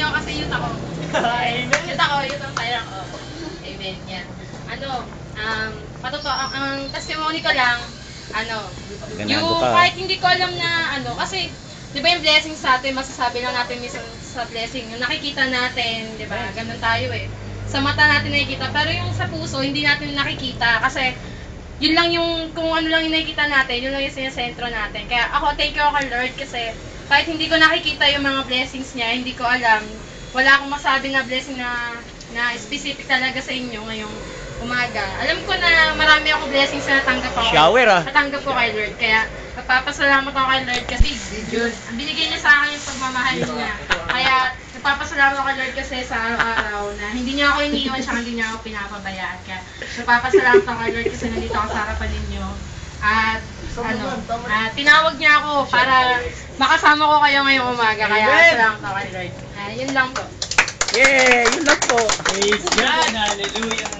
nyo kasi youth ako. Amen. Youth ang tyrant ko. Amen, yan. Ang testimony ko lang, yung kahit hindi ko alam na, kasi, di ba yung blessing sa atin, masasabi lang natin minsan sa blessing, yung nakikita natin, di ba, ganun tayo eh. Sa mata natin nakikita, pero yung sa puso, hindi natin nakikita, kasi, yun lang yung, kung ano lang yung nakikita natin, yun lang yung sinasentro natin. Kaya ako, thank you ako kay Lord, kasi, kahit hindi ko nakikita yung mga blessings niya, hindi ko alam, wala akong masabi na blessing na specific talaga sa inyo ngayong umaga. Alam ko na marami ako blessings na natanggap ako. Shower Natanggap ko kay Lord. Kaya nagpapasalamat ako kay Lord kasi binigay niya sa akin yung pagmamahal niya. Kaya nagpapasalamat ako kay Lord kasi sa araw-araw na hindi niya ako iniiwan siya, hindi niya ako pinapabayaan. Kaya nagpapasalamat ako kay Lord kasi nandito ako sa harapan ninyo. At tinawag niya ako para makasama ko kayo ngayong umaga. Kaya salamat ako kay Lord. Yun lang po. Yeah, yun lang po. Praise God. Hallelujah.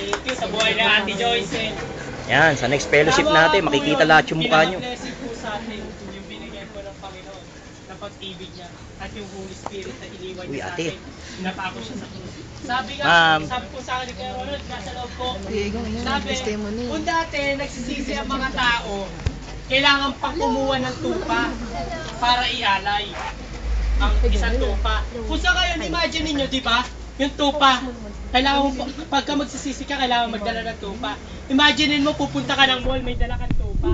Thank you sa buhay ni Ate Joyce. Yan, sa next fellowship natin, makikita lahat yung mukha nyo. Pinaka-blessing po sa atin yung binigay po ng Panginoon na pag-ibig niya at yung Holy Spirit na iniwan niya sa atin. Napako siya sa krus. Sabi po sa akin ni Kuya Ronald, nasa loob ko, sabi, kung dati nagsisisi ang mga tao, kailangan pang kumuha ng tupa para ialay ang isang tupa. Kung sa ngayon, imagine niyo, di ba? Yung tupa, kailangan mo, pagka magsisisi ka, kailangan magdala ng tupa. Imagine mo, pupunta ka ng mall, may dala kang tupa.